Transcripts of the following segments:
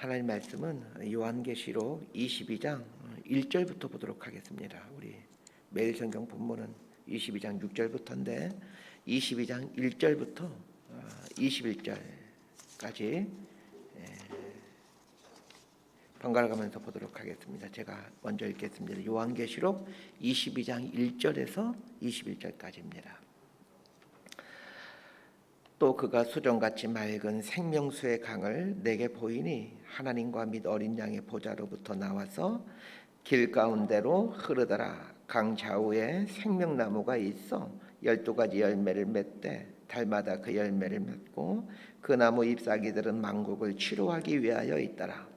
하나님 말씀은 요한계시록 22장 1절부터 보도록 하겠습니다. 우리 매일 성경 본문은 22장 6절부터인데 22장 1절부터 21절까지 번갈아 가면서 보도록 하겠습니다. 제가 먼저 읽겠습니다. 요한계시록 22장 1절에서 21절까지입니다. 또 그가 수정같이 맑은 생명수의 강을 내게 보이니 하나님과 및 어린 양의 보좌로부터 나와서 길 가운데로 흐르더라. 강 좌우에 생명나무가 있어 12가지 열매를 맺되 달마다 그 열매를 맺고 그 나무 잎사귀들은 만국을 치료하기 위하여 있더라.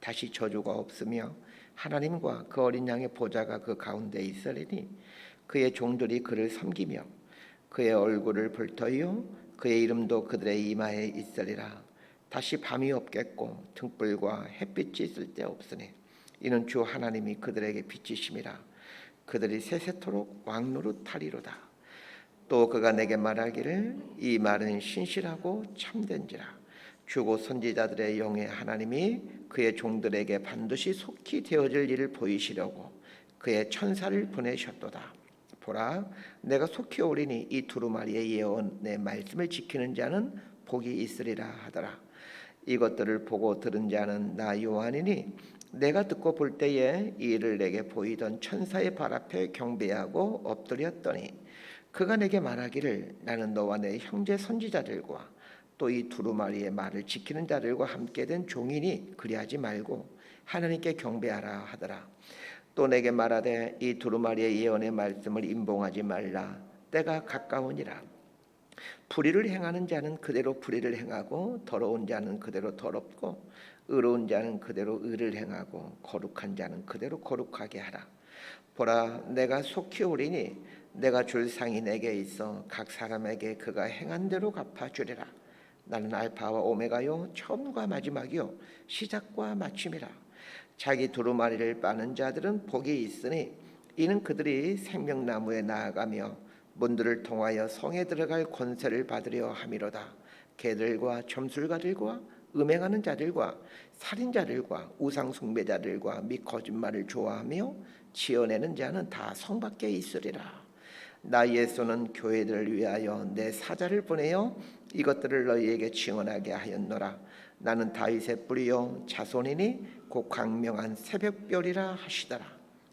다시 저주가 없으며 하나님과 그 어린 양의 보좌가 그 가운데 있으리니 그의 종들이 그를 섬기며 그의 얼굴을 볼 터이요 그의 이름도 그들의 이마에 있으리라. 다시 밤이 없겠고 등불과 햇빛이 쓸데없으니 이는 주 하나님이 그들에게 빛이심이라. 그들이 세세토록 왕노릇하리로다. 또 그가 내게 말하기를 이 말은 신실하고 참된지라. 주고 선지자들의 영의 하나님이 그의 종들에게 반드시 속히 되어질 일을 보이시려고 그의 천사를 보내셨도다. 보라, 내가 속히 오리니 이 두루마리의 예언의 말씀을 지키는 자는 복이 있으리라 하더라. 이것들을 보고 들은 자는 나 요한이니 내가 듣고 볼 때에 이 일을 내게 보이던 천사의 발 앞에 경배하고 엎드렸더니 그가 내게 말하기를 나는 너와 내 형제 선지자들과 또 이 두루마리의 말을 지키는 자들과 함께 된 종이니 그리하지 말고 하나님께 경배하라 하더라. 또 내게 말하되 이 두루마리의 예언의 말씀을 임봉하지 말라. 때가 가까우니라. 불의를 행하는 자는 그대로 불의를 행하고 더러운 자는 그대로 더럽고 의로운 자는 그대로 의를 행하고 거룩한 자는 그대로 거룩하게 하라. 보라, 내가 속히 오리니 내가 줄 상이 내게 있어 각 사람에게 그가 행한 대로 갚아주리라. 나는 알파와 오메가요 처음과 마지막이요 시작과 마침이라. 자기 두루마리를 빠는 자들은 복이 있으니 이는 그들이 생명나무에 나아가며 문들을 통하여 성에 들어갈 권세를 받으려 함이로다. 개들과 점술가들과 음행하는 자들과 살인자들과 우상 숭배자들과 및 거짓말을 좋아하며 지어내는 자는 다 성 밖에 있으리라. 나 예수는 교회들을 위하여 내 사자를 보내어 이것들을 너희에게 증언하게 하였노라. 나는 다윗의 뿌리요 자손이니 곧 광명한 새벽별이라 하시더라.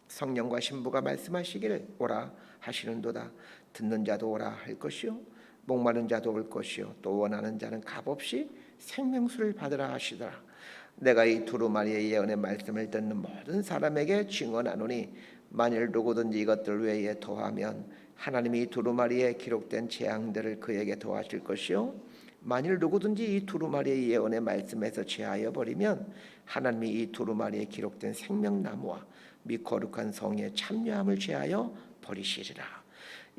성령과 신부가 말씀하시기를 오라 하시는도다. 듣는 자도 오라 할 것이요 목마른 자도 올 것이요 또 원하는 자는 값없이 생명수를 받으라 하시더라. 내가 이 두루마리의 예언의 말씀을 듣는 모든 사람에게 증언하노니 만일 누구든지 이것들 외에 더하면 하나님이 이 두루마리에 기록된 재앙들을 그에게 더하실 것이요 만일 누구든지 이 두루마리의 예언의 말씀에서 제하여 버리면 하나님이 이 두루마리에 기록된 생명나무와 및 거룩한 성에 참여함을 제하여 버리시리라.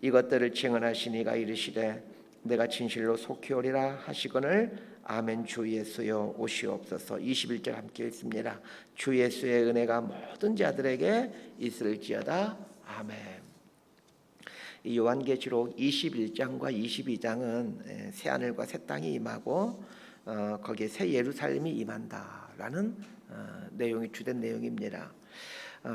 이것들을 증언하시니가 이르시되 내가 진실로 속히 오리라 하시거늘 아멘. 주 예수여 오시옵소서. 21절 함께 읽습니다. 주 예수의 은혜가 모든 자들에게 있을지어다. 아멘. 이 요한계시록 21장과 22장은 새하늘과 새 땅이 임하고 거기에 새 예루살렘이 임한다라는 내용이 주된 내용입니다.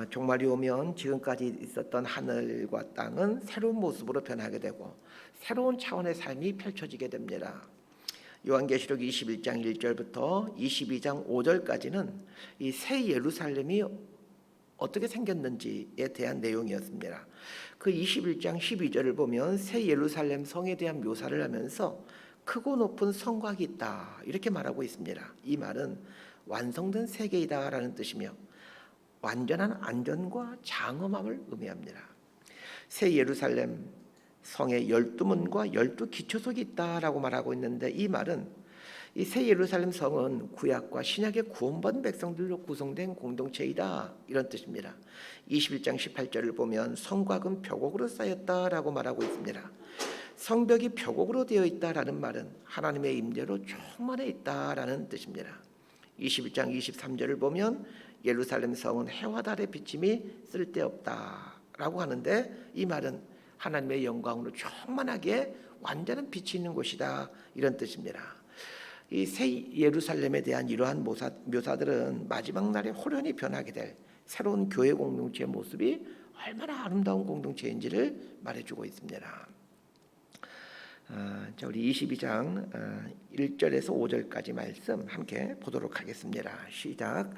종말이 오면 지금까지 있었던 하늘과 땅은 새로운 모습으로 변하게 되고 새로운 차원의 삶이 펼쳐지게 됩니다. 요한계시록 21장 1절부터 22장 5절까지는 이 새 예루살렘이 어떻게 생겼는지에 대한 내용이었습니다. 그 21장 12절을 보면 새 예루살렘 성에 대한 묘사를 하면서 크고 높은 성곽이 있다 이렇게 말하고 있습니다. 이 말은 완성된 세계이다라는 뜻이며 완전한 안전과 장엄함을 의미합니다. 새 예루살렘 성에 12문과 12기초석이 있다라고 말하고 있는데 이 말은 이 새 예루살렘 성은 구약과 신약의 구원받은 백성들로 구성된 공동체이다 이런 뜻입니다. 21장 18절을 보면 성곽은 벽옥으로 쌓였다라고 말하고 있습니다. 성벽이 벽옥으로 되어 있다라는 말은 하나님의 임재로 충만해 있다라는 뜻입니다. 21장 23절을 보면 예루살렘 성은 해와 달의 비침이 쓸데없다라고 하는데 이 말은 하나님의 영광으로 충만하게 완전한 빛이 있는 곳이다 이런 뜻입니다. 이 새 예루살렘에 대한 이러한 묘사들은 마지막 날에 홀연히 변하게 될 새로운 교회 공동체의 모습이 얼마나 아름다운 공동체인지를 말해주고 있습니다. 자, 우리 22장 1절에서 5절까지 말씀 함께 보도록 하겠습니다. 시작.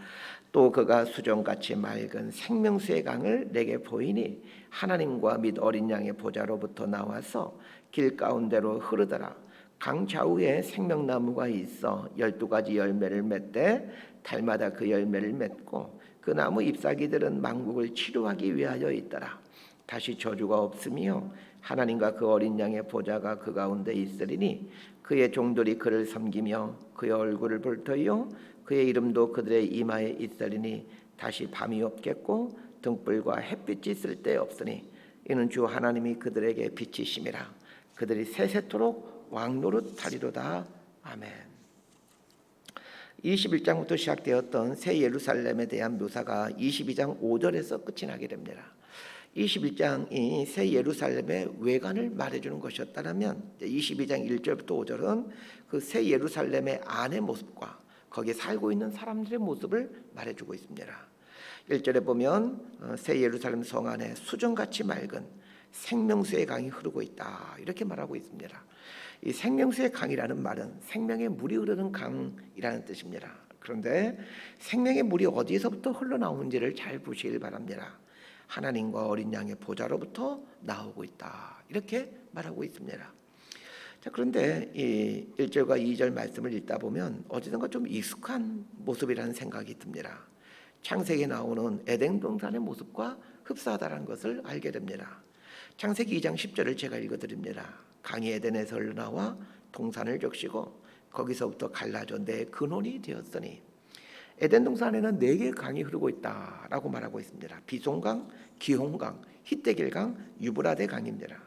또 그가 수정같이 맑은 생명수의 강을 내게 보이니 하나님과 및 어린 양의 보좌로부터 나와서 길 가운데로 흐르더라. 강 좌우에 생명나무가 있어 12가지 열매를 맺되 달마다 그 열매를 맺고 그 나무 잎사귀들은 망국을 치료하기 위하여 있더라. 다시 저주가 없으며 하나님과 그 어린 양의 보좌가 그 가운데 있으리니 그의 종들이 그를 섬기며 그의 얼굴을 볼 터이요 그의 이름도 그들의 이마에 있으리니 다시 밤이 없겠고 등불과 햇빛이 쓸데 없으니 이는 주 하나님이 그들에게 빛이심이라. 그들이 세세토록 왕노릇하리로다. 아멘. 21장부터 시작되었던 새 예루살렘에 대한 묘사가 22장 5절에서 끝이 나게 됩니다. 21장이 새 예루살렘의 외관을 말해주는 것이었다면 22장 1절부터 5절은 그 새 예루살렘의 안의 모습과 거기에 살고 있는 사람들의 모습을 말해주고 있습니다. 1절에 보면 새 예루살렘 성 안에 수정같이 맑은 생명수의 강이 흐르고 있다 이렇게 말하고 있습니다. 이 생명수의 강이라는 말은 생명의 물이 흐르는 강이라는 뜻입니다. 그런데 생명의 물이 어디에서부터 흘러나오는지를 잘 보시길 바랍니다. 하나님과 어린 양의 보좌로부터 나오고 있다 이렇게 말하고 있습니다. 자, 그런데 이 1절과 2절 말씀을 읽다 보면 어디선가 좀 익숙한 모습이라는 생각이 듭니다. 창세기에 나오는 에덴 동산의 모습과 흡사하다는 것을 알게 됩니다. 창세기 2장 10절을 제가 읽어드립니다. 강이 에덴에서 흘러나와 동산을 적시고 거기서부터 갈라져 내 근원이 되었으니 에덴 동산에는 4개의 강이 흐르고 있다라고 말하고 있습니다. 비손강, 기홈강, 히데길강, 유브라데 강입니다.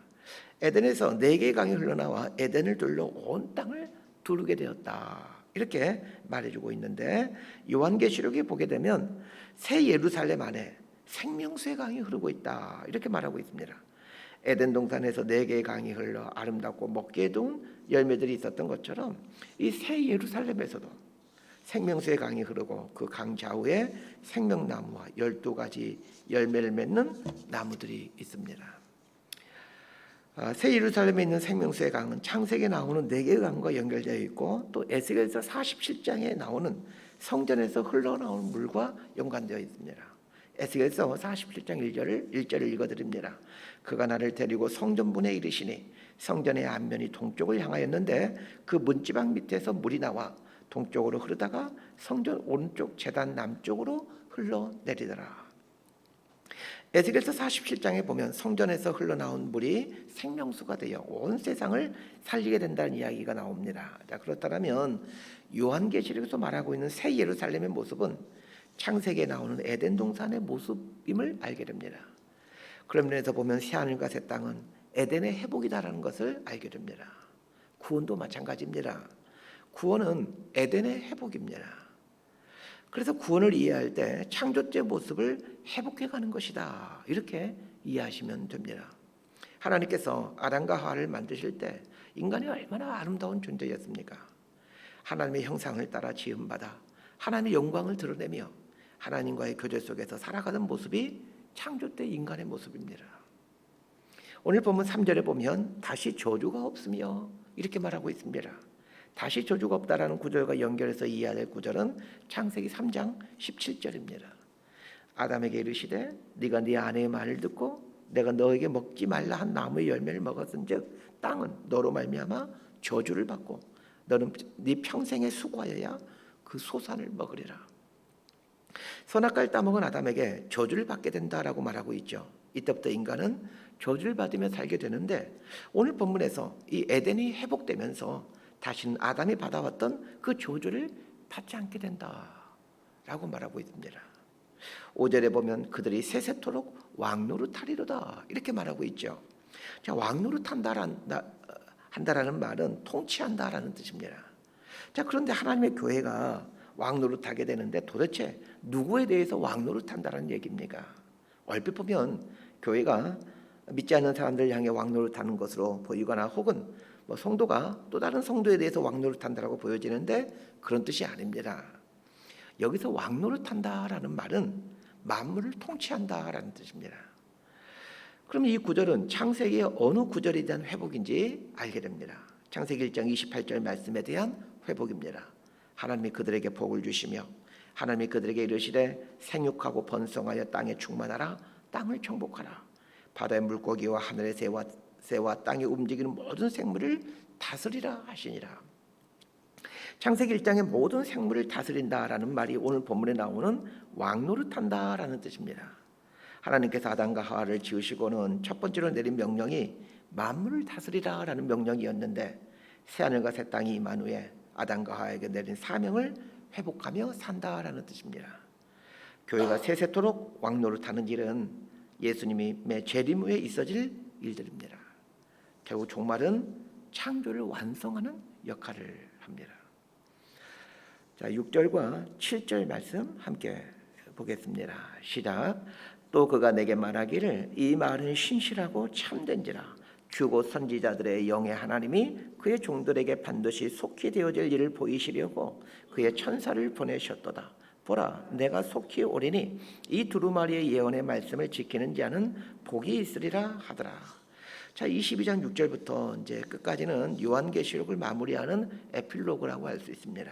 에덴에서 4개의 강이 흘러나와 에덴을 둘러 온 땅을 두르게 되었다 이렇게 말해주고 있는데 요한계시록에 보게 되면 새 예루살렘 안에 생명수의 강이 흐르고 있다 이렇게 말하고 있습니다. 에덴 동산에서 4개의 강이 흘러 아름답고 먹기에 좋은 열매들이 있었던 것처럼 이 새 예루살렘에서도 생명수의 강이 흐르고 그 강 좌우에 생명나무와 12가지 열매를 맺는 나무들이 있습니다. 새 예루살렘에 있는 생명수의 강은 창세기에 나오는 4개의 강과 연결되어 있고 또 에스겔서 47장에 나오는 성전에서 흘러나오는 물과 연관되어 있습니다. 에스겔서 47장 1절을 읽어드립니다. 그가 나를 데리고 성전문에 이르시니 성전의 앞면이 동쪽을 향하였는데 그 문지방 밑에서 물이 나와 동쪽으로 흐르다가 성전 오른쪽 제단 남쪽으로 흘러내리더라. 에스겔서 47장에 보면 성전에서 흘러나온 물이 생명수가 되어 온 세상을 살리게 된다는 이야기가 나옵니다. 자, 그렇다면 요한계시록에서 말하고 있는 새 예루살렘의 모습은 창세기에 나오는 에덴 동산의 모습임을 알게 됩니다. 그런 면에서 보면 새하늘과 새 땅은 에덴의 회복이다라는 것을 알게 됩니다. 구원도 마찬가지입니다. 구원은 에덴의 회복입니다. 그래서 구원을 이해할 때 창조주의 모습을 회복해가는 것이다 이렇게 이해하시면 됩니다. 하나님께서 아담과 하와를 만드실 때 인간이 얼마나 아름다운 존재였습니까? 하나님의 형상을 따라 지음받아 하나님의 영광을 드러내며 하나님과의 교제 속에서 살아가는 모습이 창조 때 인간의 모습입니다. 오늘 본문 3절에 보면 다시 저주가 없으며 이렇게 말하고 있습니다. 다시 저주가 없다라는 구절과 연결해서 이해해야 될 구절은 창세기 3장 17절입니다. 아담에게 이르시되 네가 네 아내의 말을 듣고 내가 너에게 먹지 말라 한 나무의 열매를 먹었은즉 땅은 너로 말미암아 저주를 받고 너는 네 평생에 수고하여야 그 소산을 먹으리라. 선악과를 따먹은 아담에게 저주를 받게 된다라고 말하고 있죠. 이때부터 인간은 저주를 받으며 살게 되는데 오늘 본문에서 이 에덴이 회복되면서 다시는 아담이 받아왔던 그 저주를 받지 않게 된다라고 말하고 있습니다. 5절에 보면 그들이 세세토록 왕노릇하리로다 이렇게 말하고 있죠. 자, 왕노릇한다라는 말은 통치한다라는 뜻입니다. 자, 그런데 하나님의 교회가 왕노릇하게 되는데 도대체 누구에 대해서 왕노릇한다라는 얘기입니까? 얼핏 보면 교회가 믿지 않는 사람들 향해 왕노릇하는 것으로 보이거나 혹은 뭐 성도가 또 다른 성도에 대해서 왕노릇한다라고 보여지는데 그런 뜻이 아닙니다. 여기서 왕노릇한다라는 말은 만물을 통치한다라는 뜻입니다. 그럼 이 구절은 창세기의 어느 구절에 대한 회복인지 알게 됩니다. 창세기 1장 28절 말씀에 대한 회복입니다. 하나님이 그들에게 복을 주시며 하나님이 그들에게 이르시되 생육하고 번성하여 땅에 충만하라, 땅을 정복하라, 바다의 물고기와 하늘의 새와 땅에 움직이는 모든 생물을 다스리라 하시니라. 창세기 1장의 모든 생물을 다스린다라는 말이 오늘 본문에 나오는 왕노릇한다라는 뜻입니다. 하나님께서 아담과 하와를 지으시고는 첫 번째로 내린 명령이 만물을 다스리라라는 명령이었는데 새하늘과 새 땅이 임한 후에 아담과 하와에게 내린 사명을 회복하며 산다라는 뜻입니다. 교회가 세세토록 왕노릇하는 일은 예수님의 재림 후에 있어질 일들입니다. 결국 종말은 창조를 완성하는 역할을 합니다. 자, 6절과 7절 말씀 함께 보겠습니다. 시작. 또 그가 내게 말하기를 이 말은 신실하고 참된지라 주고 선지자들의 영의 하나님이 그의 종들에게 반드시 속히 되어질 일을 보이시려고 그의 천사를 보내셨도다. 보라, 내가 속히 오리니 이 두루마리의 예언의 말씀을 지키는 자는 복이 있으리라 하더라. 자, 22장 6절부터 이제 끝까지는 요한계시록을 마무리하는 에필로그라고 할 수 있습니다.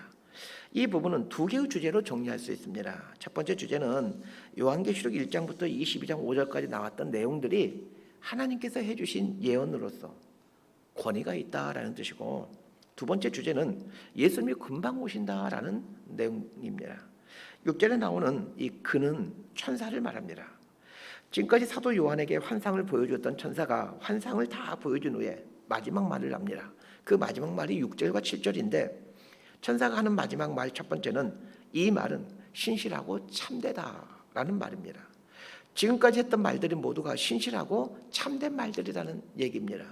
이 부분은 두 개의 주제로 정리할 수 있습니다. 첫 번째 주제는 요한계시록 1장부터 22장 5절까지 나왔던 내용들이 하나님께서 해주신 예언으로서 권위가 있다라는 뜻이고, 두 번째 주제는 예수님이 금방 오신다라는 내용입니다. 6절에 나오는 이 그는 천사를 말합니다. 지금까지 사도 요한에게 환상을 보여주었던 천사가 환상을 다 보여준 후에 마지막 말을 합니다. 그 마지막 말이 6절과 7절인데 천사가 하는 마지막 말 첫 번째는 이 말은 신실하고 참되다라는 말입니다. 지금까지 했던 말들이 모두가 신실하고 참된 말들이라는 얘기입니다.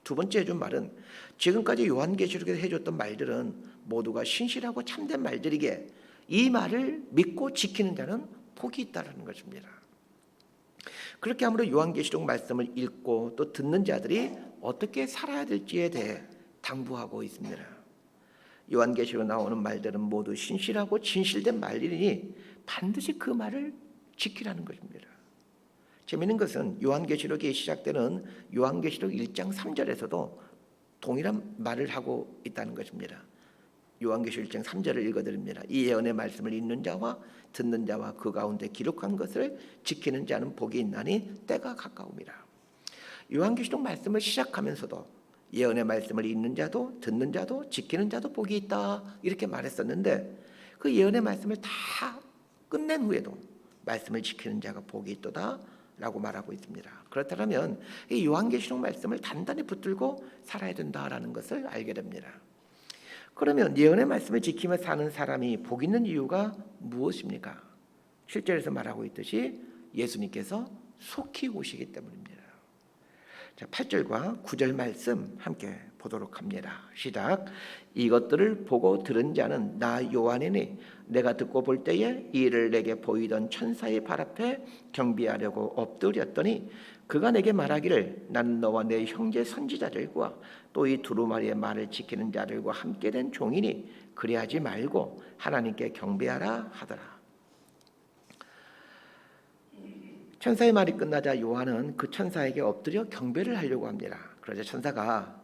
두 번째 해준 말은 지금까지 요한계시록에서 해줬던 말들은 모두가 신실하고 참된 말들이기에 이 말을 믿고 지키는 자는 복이 있다는 것입니다. 그렇게 함으로 요한계시록 말씀을 읽고 또 듣는 자들이 어떻게 살아야 될지에 대해 당부하고 있습니다. 요한계시록에 나오는 말들은 모두 신실하고 진실된 말이니 반드시 그 말을 지키라는 것입니다. 재미있는 것은 요한계시록이 시작되는 요한계시록 1장 3절에서도 동일한 말을 하고 있다는 것입니다. 요한계시록 1장 3절을 읽어드립니다. 이 예언의 말씀을 읽는 자와 듣는 자와 그 가운데 기록한 것을 지키는 자는 복이 있나니 때가 가까움이라. 요한계시록 말씀을 시작하면서도 예언의 말씀을 읽는 자도 듣는 자도 지키는 자도 복이 있다 이렇게 말했었는데 그 예언의 말씀을 다 끝낸 후에도 말씀을 지키는 자가 복이 있도다 라고 말하고 있습니다. 그렇다면 이 요한계시록 말씀을 단단히 붙들고 살아야 된다라는 것을 알게 됩니다. 그러면 예언의 말씀을 지키며 사는 사람이 복 있는 이유가 무엇입니까? 7절에서 말하고 있듯이 예수님께서 속히 오시기 때문입니다. 자, 8절과 9절 말씀 함께 보도록 합니다. 시작. 이것들을 보고 들은 자는 나 요한이니 내가 듣고 볼 때에 이를 내게 보이던 천사의 발 앞에 경배하려고 엎드렸더니 그가 내게 말하기를 나는 너와 내 형제 선지자들과 또 이 두루마리의 말을 지키는 자들과 함께 된 종이니 그리하지 말고 하나님께 경배하라 하더라. 천사의 말이 끝나자 요한은 그 천사에게 엎드려 경배를 하려고 합니다. 그러자 천사가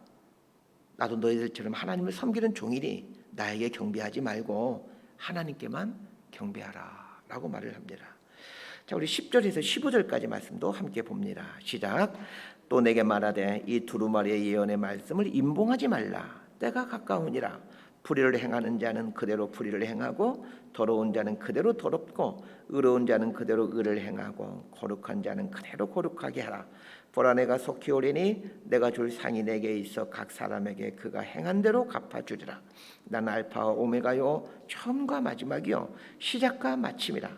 나도 너희들처럼 하나님을 섬기는 종이니 나에게 경배하지 말고 하나님께만 경배하라 라고 말을 합니다. 자, 우리 10절에서 15절까지 말씀도 함께 봅니다. 시작. 또 내게 말하되 이 두루마리의 예언의 말씀을 임봉하지 말라. 때가 가까우니라. 불의를 행하는 자는 그대로 불의를 행하고 더러운 자는 그대로 더럽고 의로운 자는 그대로 의를 행하고 거룩한 자는 그대로 거룩하게 하라. 보라 내가 속히 오리니 내가 줄 상이 내게 있어 각 사람에게 그가 행한 대로 갚아주리라. 난 알파와 오메가요 처음과 마지막이요 시작과 마침이라.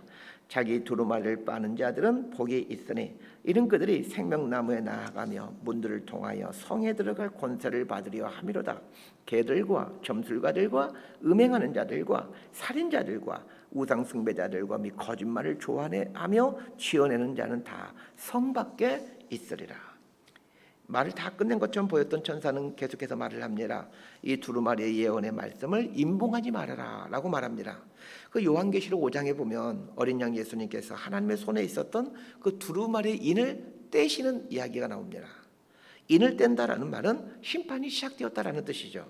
자기 두루마리를 빠는 자들은 복이 있으니 이는 그들이 생명나무에 나아가며 문들을 통하여 성에 들어갈 권세를 받으려 함이로다. 개들과 점술가들과 음행하는 자들과 살인자들과 우상숭배자들과 및 거짓말을 좋아하며 지어내는 자는 다 성 밖에 있으리라. 말을 다 끝낸 것처럼 보였던 천사는 계속해서 말을 합니다. 이 두루마리의 예언의 말씀을 임봉하지 말아라 라고 말합니다. 그 요한계시록 5장에 보면 어린 양 예수님께서 하나님의 손에 있었던 그 두루마리의 인을 떼시는 이야기가 나옵니다. 인을 뗀다라는 말은 심판이 시작되었다라는 뜻이죠.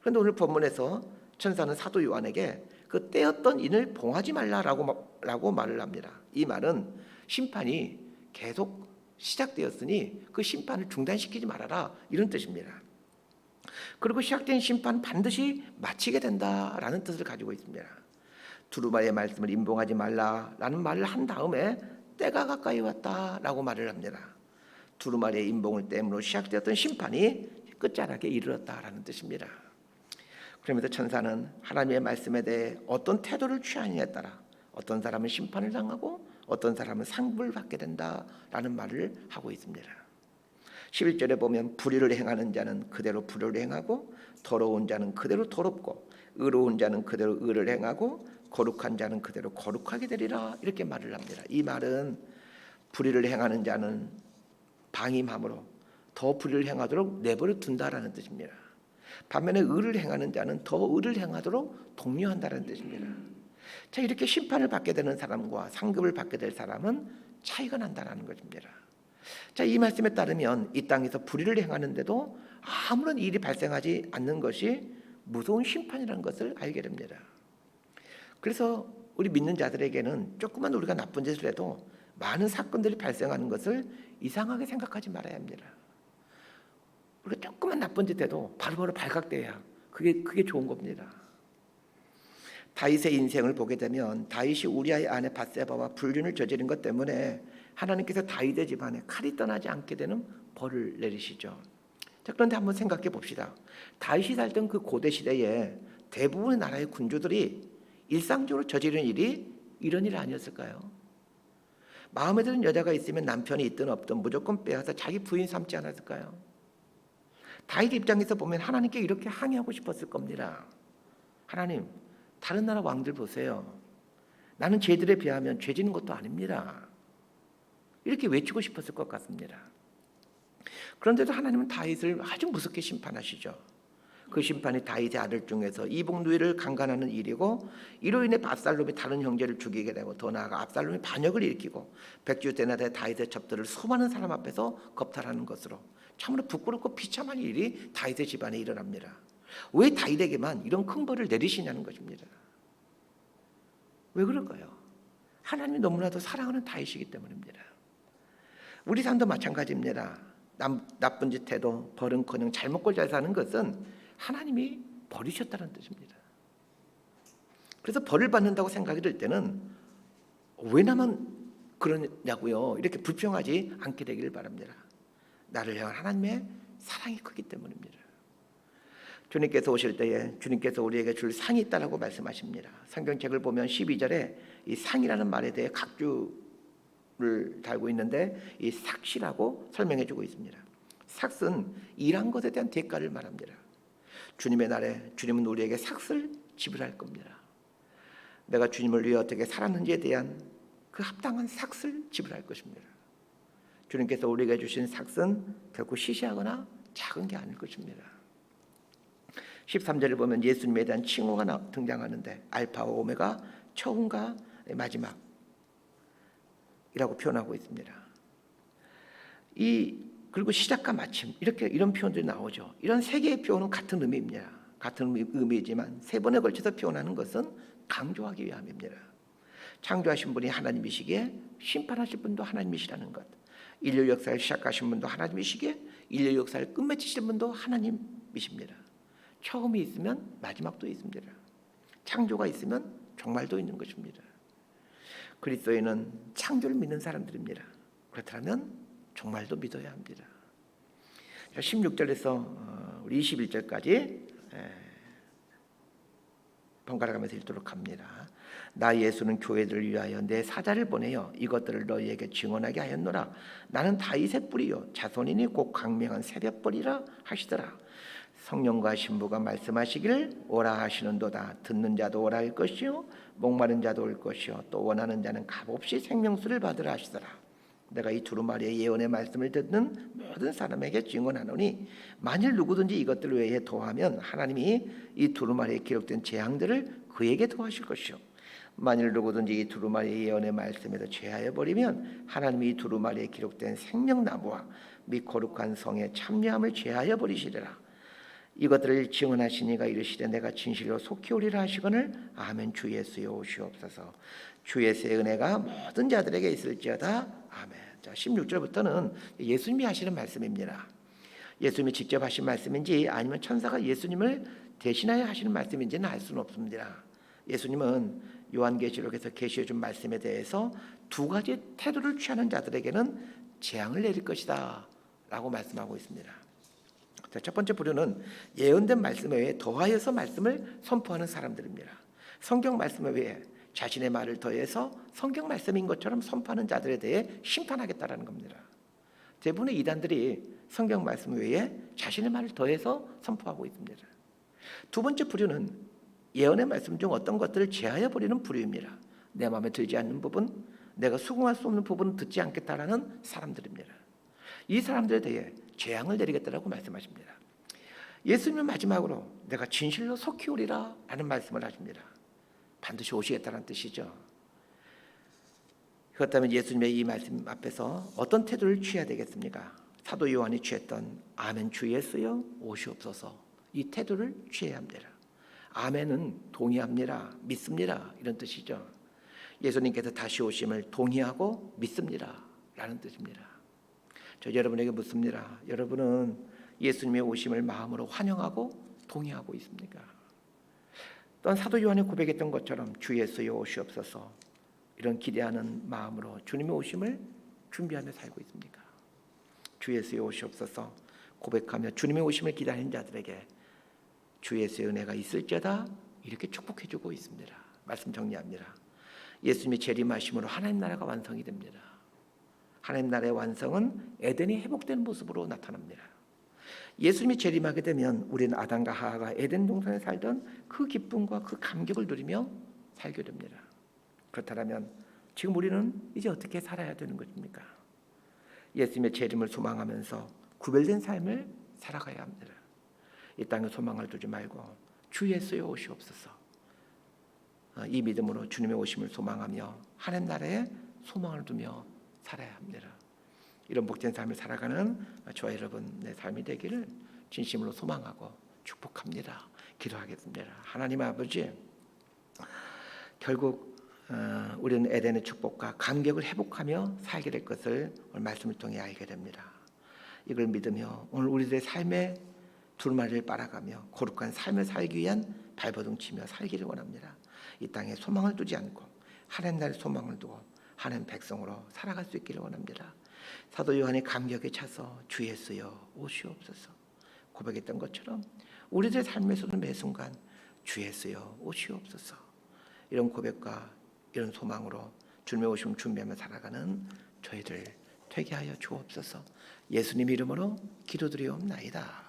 그런데 오늘 본문에서 천사는 사도 요한에게 그 떼었던 인을 봉하지 말라라고 말을 합니다. 이 말은 심판이 계속 시작되었으니 그 심판을 중단시키지 말아라 이런 뜻입니다. 그리고 시작된 심판 반드시 마치게 된다라는 뜻을 가지고 있습니다. 두루마리의 말씀을 임봉하지 말라라는 말을 한 다음에 때가 가까이 왔다라고 말을 합니다. 두루마리의 임봉을 땜으로 시작되었던 심판이 끝자락에 이르렀다라는 뜻입니다. 그러면서 천사는 하나님의 말씀에 대해 어떤 태도를 취하느냐에 따라 어떤 사람은 심판을 당하고 어떤 사람은 상급을 받게 된다라는 말을 하고 있습니다. 11절에 보면 불의를 행하는 자는 그대로 불의를 행하고 더러운 자는 그대로 더럽고 의로운 자는 그대로 의를 행하고 거룩한 자는 그대로 거룩하게 되리라 이렇게 말을 합니다. 이 말은 불의를 행하는 자는 방임함으로 더 불의를 행하도록 내버려 둔다라는 뜻입니다. 반면에 의를 행하는 자는 더 의를 행하도록 독려한다는 뜻입니다. 자, 이렇게 심판을 받게 되는 사람과 상급을 받게 될 사람은 차이가 난다는 것입니다. 자, 이 말씀에 따르면 이 땅에서 불의를 행하는데도 아무런 일이 발생하지 않는 것이 무서운 심판이라는 것을 알게 됩니다. 그래서 우리 믿는 자들에게는 조금만 우리가 나쁜 짓을 해도 많은 사건들이 발생하는 것을 이상하게 생각하지 말아야 합니다. 우리가 조금만 나쁜 짓 해도 바로바로 발각돼야 그게 좋은 겁니다. 다윗의 인생을 보게 되면 다윗이 우리아의 아내 밧세바와 불륜을 저지른 것 때문에 하나님께서 다윗의 집안에 칼이 떠나지 않게 되는 벌을 내리시죠. 자, 그런데 한번 생각해 봅시다. 다윗이 살던 그 고대 시대에 대부분의 나라의 군주들이 일상적으로 저지른 일이 이런 일 아니었을까요? 마음에 드는 여자가 있으면 남편이 있든 없든 무조건 빼앗아 자기 부인 삼지 않았을까요? 다윗 입장에서 보면 하나님께 이렇게 항의하고 싶었을 겁니다. 하나님, 다른 나라 왕들 보세요. 나는 쟤들에 비하면 죄 지는 것도 아닙니다. 이렇게 외치고 싶었을 것 같습니다. 그런데도 하나님은 다윗을 아주 무섭게 심판하시죠. 그 심판이 다윗의 아들 중에서 이복 누이를 강간하는 일이고 이로 인해 압살롬이 다른 형제를 죽이게 되고 더 나아가 압살롬이 반역을 일으키고 백주대나대 다윗의 첩들을 수많은 사람 앞에서 겁탈하는 것으로 참으로 부끄럽고 비참한 일이 다윗의 집안에 일어납니다. 왜 다윗에게만 이런 큰 벌을 내리시냐는 것입니다. 왜 그럴까요? 하나님이 너무나도 사랑하는 다윗이기 때문입니다. 우리 삶도 마찬가지입니다. 나쁜 짓 해도 벌은커녕 잘 먹고 잘 사는 것은 하나님이 버리셨다는 뜻입니다. 그래서 벌을 받는다고 생각이 들 때는 왜 나만 그러냐고요, 이렇게 불평하지 않게 되기를 바랍니다. 나를 향한 하나님의 사랑이 크기 때문입니다. 주님께서 오실 때에 주님께서 우리에게 줄 상이 있다라고 말씀하십니다. 성경책을 보면 12절에 이 상이라는 말에 대해 각주를 달고 있는데 이 삭시라고 설명해 주고 있습니다. 삭은 일한 것에 대한 대가를 말합니다. 주님의 날에 주님은 우리에게 삭을 지불할 겁니다. 내가 주님을 위해 어떻게 살았는지에 대한 그 합당한 삭을 지불할 것입니다. 주님께서 우리에게 주신 삭은 결코 시시하거나 작은 게 아닐 것입니다. 13절을 보면 예수님에 대한 칭호가 등장하는데 알파와 오메가, 처음과 마지막이라고 표현하고 있습니다. 그리고 시작과 마침 이런 표현들이 나오죠. 이런 세 개의 표현은 같은 의미입니다. 같은 의미이지만 세 번에 걸쳐서 표현하는 것은 강조하기 위함입니다. 창조하신 분이 하나님이시기에 심판하실 분도 하나님이시라는 것, 인류 역사를 시작하신 분도 하나님이시기에 인류 역사를 끝맺히실 분도 하나님이십니다. 처음이 있으면 마지막도 있습니다. 창조가 있으면 종말도 있는 것입니다. 그리스도인은 창조를 믿는 사람들입니다. 그렇다면 종말도 믿어야 합니다. 16절에서 우리 21절까지 번갈아 가면서 읽도록 합니다. 나 예수는 교회들을 위하여 내 사자를 보내어 이것들을 너희에게 증언하게 하였노라. 나는 다윗의 뿌리요 자손이니 곧 광명한 새벽벌이라 하시더라. 성령과 신부가 말씀하시기를 오라 하시는도다. 듣는 자도 오라 할 것이요 목마른 자도 올 것이요 또 원하는 자는 값없이 생명수를 받으라 하시더라. 내가 이 두루마리의 예언의 말씀을 듣는 모든 사람에게 증언하노니 만일 누구든지 이것들 외에 더하면 하나님이 이 두루마리에 기록된 재앙들을 그에게 더하실 것이요 만일 누구든지 이 두루마리의 예언의 말씀에도 죄하여 버리면 하나님이 이 두루마리에 기록된 생명나무와 및 거룩한 성에 참여함을 죄하여 버리시리라. 이것들을 증언하시니가 이르시되 내가 진실로 속히 오리라 하시거늘 아멘. 주 예수여 오시옵소서. 주 예수의 은혜가 모든 자들에게 있을지어다. 아멘. 자, 16절부터는 예수님이 하시는 말씀입니다. 예수님이 직접 하신 말씀인지 아니면 천사가 예수님을 대신하여 하시는 말씀인지는 알 수는 없습니다. 예수님은 요한계시록에서 계시해 준 말씀에 대해서 두 가지 태도를 취하는 자들에게는 재앙을 내릴 것이다 라고 말씀하고 있습니다. 자, 첫 번째 부류는 예언된 말씀 외에 더하여서 말씀을 선포하는 사람들입니다. 성경 말씀 외에 자신의 말을 더해서 성경 말씀인 것처럼 선포하는 자들에 대해 심판하겠다라는 겁니다. 대부분의 이단들이 성경 말씀 외에 자신의 말을 더해서 선포하고 있습니다. 두 번째 부류는 예언의 말씀 중 어떤 것들을 제하여 버리는 부류입니다. 내 마음에 들지 않는 부분, 내가 수긍할 수 없는 부분은 듣지 않겠다라는 사람들입니다. 이 사람들에 대해 재앙을 내리겠다라고 말씀하십니다. 예수님은 마지막으로 내가 진실로 속히 오리라 라는 말씀을 하십니다. 반드시 오시겠다는 뜻이죠. 그렇다면 예수님의 이 말씀 앞에서 어떤 태도를 취해야 되겠습니까? 사도 요한이 취했던 아멘 주 예수여 오시옵소서, 이 태도를 취해야 합니다. 아멘은 동의합니다, 믿습니다 이런 뜻이죠. 예수님께서 다시 오심을 동의하고 믿습니다 라는 뜻입니다. 저 여러분에게 묻습니다. 여러분은 예수님의 오심을 마음으로 환영하고 동의하고 있습니까? 또한 사도 요한이 고백했던 것처럼 주 예수여 오시옵소서, 이런 기대하는 마음으로 주님의 오심을 준비하며 살고 있습니까? 주 예수여 오시옵소서 고백하며 주님의 오심을 기다리는 자들에게 주 예수의 은혜가 있을지어다 이렇게 축복해주고 있습니다. 말씀 정리합니다. 예수님이 재림하심으로 하나님 나라가 완성이 됩니다. 하나님 나라의 완성은 에덴이 회복된 모습으로 나타납니다. 예수님이 재림하게 되면 우리는 아담과 하와가 에덴 동산에 살던 그 기쁨과 그 감격을 누리며 살게 됩니다. 그렇다면 지금 우리는 이제 어떻게 살아야 되는 것입니까? 예수님의 재림을 소망하면서 구별된 삶을 살아가야 합니다. 이 땅에 소망을 두지 말고 주 예수여 오시옵소서, 이 믿음으로 주님의 오심을 소망하며 하나님 나라에 소망을 두며 살아야 합니다. 이런 복된 삶을 살아가는 저와 여러분의 삶이 되기를 진심으로 소망하고 축복합니다. 기도하겠습니다. 하나님 아버지, 결국 우리는 에덴의 축복과 감격을 회복하며 살게 될 것을 오늘 말씀을 통해 알게 됩니다. 이걸 믿으며 오늘 우리들의 삶의 두루마리를 빨아가며 거룩한 삶을 살기 위한 발버둥 치며 살기를 원합니다. 이 땅에 소망을 두지 않고 하나님 나라의 소망을 두고 하나님 백성으로 살아갈 수 있기를 원합니다. 사도 요한이 감격에 차서 주 예수여 오시옵소서 고백했던 것처럼 우리들의 삶에서도 매 순간 주 예수여 오시옵소서, 이런 고백과 이런 소망으로 주님의 오심을 준비하며 살아가는 저희들 되게 하여 주옵소서. 예수님 이름으로 기도드리옵나이다.